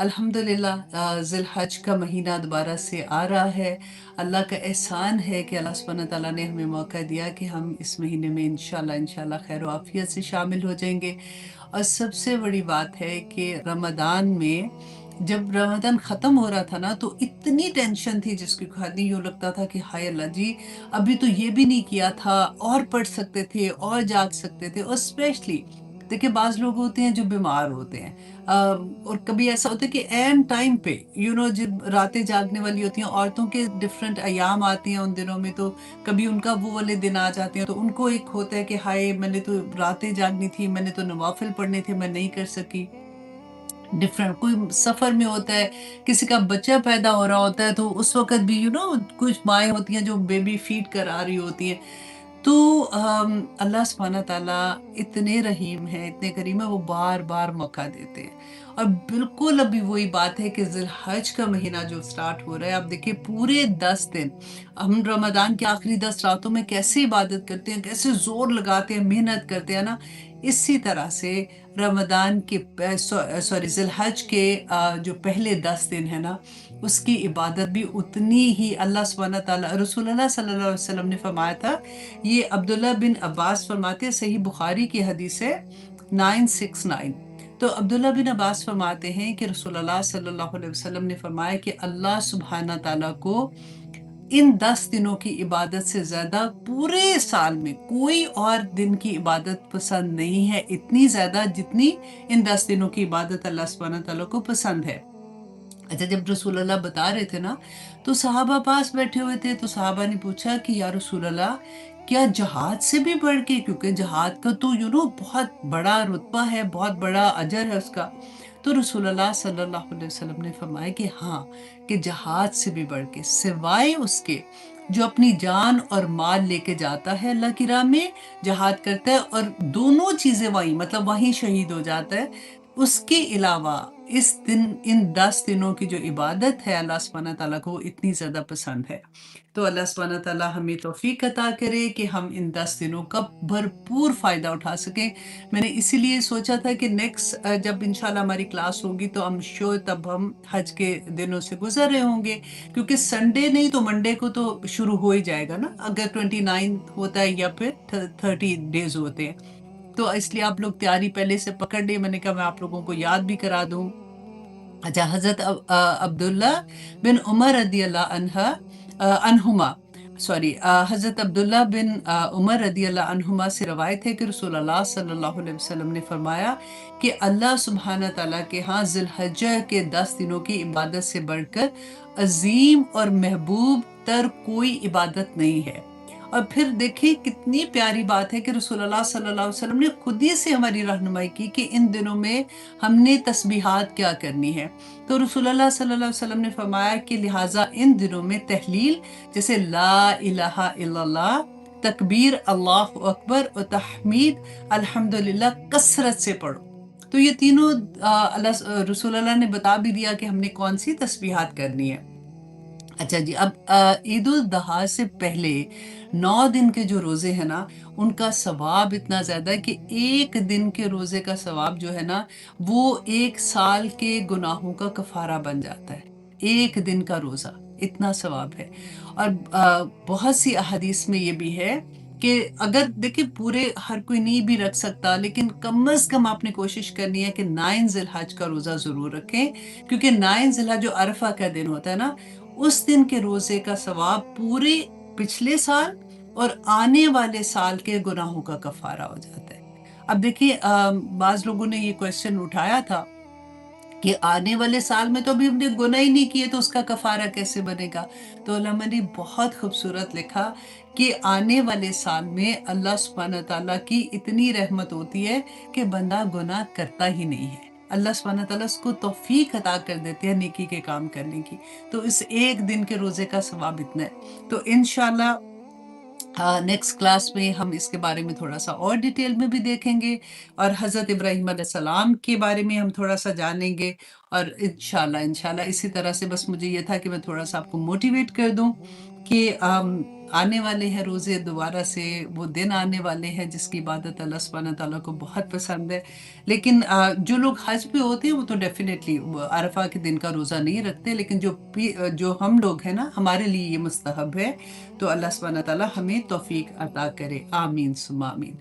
अल्हम्दुलिल्लाह ज़िलहज का महीना दोबारा से आ रहा है। अल्लाह का एहसान है कि अल्लाह सुब्हानहू तआला ने हमें मौका दिया कि हम इस महीने में इंशाल्लाह खैर आफियत से शामिल हो जाएंगे। और सबसे बड़ी बात है कि रमज़ान में जब रमज़ान ख़त्म हो रहा था ना, तो इतनी टेंशन थी जिसकी खाली यूँ लगता था कि हाय अल्लाह जी, अभी तो ये भी नहीं किया था, और पढ़ सकते थे और जाग सकते थे। और स्पेशली देखिए, बाज़ लोग होते हैं जो बीमार होते हैं, और कभी ऐसा होता है कि ऐन टाइम पे जब रातें जागने वाली होती हैं औरतों के, डिफरेंट अयाम आती हैं उन दिनों में, तो कभी उनका वो वाले दिन आ जाते हैं तो उनको एक होता है कि हाय, मैंने तो रातें जागनी थी, मैंने तो नवाफिल पढ़ने थे, मैं नहीं कर सकी। डिफरेंट कोई सफ़र में होता है, किसी का बच्चा पैदा हो रहा होता है, तो उस वक़्त भी कुछ माएँ होती हैं जो बेबी फ़ीड करा रही होती हैं। तो अल्लाह सुब्हानहू तआला इतने रहीम हैं, इतने करीम हैं, वो बार-बार मौका देते हैं। और बिल्कुल अभी वही बात है कि ज़िलहज का महीना जो स्टार्ट हो रहा है, आप देखिए पूरे 10 दिन हम रमज़ान की आखिरी 10 रातों में कैसे इबादत करते हैं, कैसे ज़ोर लगाते हैं, मेहनत करते हैं ना, इसी तरह से रमज़ान के सॉरी ज़िलहज के जो पहले 10 दिन है ना, उसकी इबादत भी उतनी ही अल्लाह सुब्हानहू तआला, रसूलुल्लाह सल्लल्लाहु अलैहि वसल्लम ने फरमाया था। ये अब्दुल्ला बिन अब्बास फरमाते हैं, सही बुखारी की हदीस है 969। तो अब्दुल्ला बिन अब्बास फरमाते हैं कि रसूलुल्लाह सल्लल्लाहु अलैहि वसल्लम ने फरमाया कि अल्लाह सुब्हानहू तआला को इन 10 दिनों की इबादत से ज़्यादा पूरे साल में कोई और दिन की इबादत पसंद नहीं है, इतनी ज़्यादा जितनी इन 10 दिनों की इबादत अल्लाह सुब्हानहू तआला को पसंद है। अच्छा, जब रसूलुल्लाह बता रहे थे ना, तो सहाबा पास बैठे हुए थे, तो सहाबा ने पूछा कि या रसूलुल्लाह, क्या जहाद से भी बढ़ के, क्योंकि जहाद का तो बहुत बड़ा रुतबा है, बहुत बड़ा अजर है उसका। तो रसूलुल्लाह सल्लल्लाहु अलैहि वसल्लम ने फरमाया कि हाँ, कि जहाद से भी बढ़ के, सिवाय उसके जो अपनी जान और माल लेके जाता है अल्लाह की राह में, जहाद करता है और दोनों चीज़ें वहीं, मतलब वहीं शहीद हो जाता है, उसके अलावा इस दिन, इन 10 दिनों की जो इबादत है अल्लाह सुब्हानहू तआला को इतनी ज़्यादा पसंद है। तो अल्लाह सुब्हानहू तआला हमें तौफ़ीक अता करे कि हम इन 10 दिनों का भरपूर फ़ायदा उठा सकें। मैंने इसीलिए सोचा था कि नेक्स्ट जब इंशाल्लाह हमारी क्लास होगी तो आई एम श्योर तब हम हज के दिनों से गुज़र रहे होंगे, क्योंकि संडे नहीं तो मंडे को तो शुरू हो ही जाएगा ना, अगर 29 होता है या फिर 30 डेज़ होते हैं। तो इसलिए आप लोग तैयारी पहले से पकड़ लिए, मैंने कहा मैं आप लोगों को याद भी करा दूँ। अच्छा, हज़रत अब्दुल्ला बिन उमर रदियल्लाहु अन्हुमा, सॉरी, हज़रत अब्दुल्ला बिन उमर रदियल्लाहु अन्हुमा से रवायत है कि रसूलुल्लाह सल्लल्लाहु अलैहि वसल्लम ने फरमाया कि अल्लाह सुब्हानहू तआला के यहाँ ज़िलहज्जा के 10 दिनों की इबादत से बढ़कर अज़ीम और महबूब तर कोई इबादत नहीं है। और फिर देखिए कितनी प्यारी बात है कि रसूलुल्लाह सल्लल्लाहु अलैहि वसल्लम ने खुद ही से हमारी रहनुमाई की कि इन दिनों में हमने तस्बीहात क्या करनी है। तो रसूलुल्लाह सल्लल्लाहु अलैहि वसल्लम ने फरमाया कि लिहाजा इन दिनों में तहलील, जैसे ला इलाहा इल्लल्लाह, तकबीर अल्लाहु अकबर और तहमीद अल्हम्दुलिल्लाह कसरत से पढ़ो। तो ये तीनों रसूलुल्लाह ने बता भी दिया कि हमने कौन सी तस्बीहात करनी है। अच्छा जी, अब ईद उल दहा से पहले 9 दिन के जो रोज़े हैं ना, उनका सवाब इतना ज़्यादा है कि एक दिन के रोज़े का सवाब जो है ना, वो 1 साल के गुनाहों का कफ़ारा बन जाता है। एक दिन का रोज़ा, इतना सवाब है। और बहुत सी अहादीस में ये भी है कि अगर देखिए पूरे हर कोई नहीं भी रख सकता, लेकिन कम से कम आपने कोशिश करनी है कि 9 ज़िलहज का रोज़ा ज़रूर रखें, क्योंकि 9 ज़िलहज जो अरफ़ा का दिन होता है ना, उस दिन के रोज़े का सवाब पूरे पिछले साल और आने वाले साल के गुनाहों का कफ़ारा हो जाता है। अब देखिए, बाज़ लोगों ने ये क्वेश्चन उठाया था कि आने वाले साल में तो अभी हमने गुनाह ही नहीं किए, तो उसका कफ़ारा कैसे बनेगा? तो उलमा ने बहुत खूबसूरत लिखा कि आने वाले साल में अल्लाह सुब्हानहू तआला की इतनी रहमत होती है कि बंदा गुनाह करता ही नहीं है। अल्लाह सुब्हानहू तआला उसको तौफ़ीक अता कर देते हैं नेकी के काम करने की। तो इस एक दिन के रोज़े का सवाब इतना है। तो इंशाल्लाह नेक्स्ट क्लास में हम इसके बारे में थोड़ा-सा और डिटेल में भी देखेंगे, और हज़रत इब्राहीम अलैहिस्सलाम के बारे में हम थोड़ा-सा जानेंगे। और इंशाल्लाह इसी तरह से बस मुझे ये था कि मैं थोड़ा-सा आपको मोटिवेट कर दूँ कि آنے والے ہیں روزے دوبارہ سے، وہ دن آنے والے ہیں جس کی عبادت اللہ سبحانہ تعالیٰ کو بہت پسند ہے۔ لیکن جو لوگ حج پہ ہوتے ہیں وہ تو ڈیفینیٹلی عرفہ کے دن کا روزہ نہیں رکھتے، لیکن جو ہم لوگ ہیں نا، ہمارے لیے یہ مستحب ہے۔ تو اللہ سبحانہ تعالیٰ ہمیں توفیق عطا کرے، آمین ثم آمین۔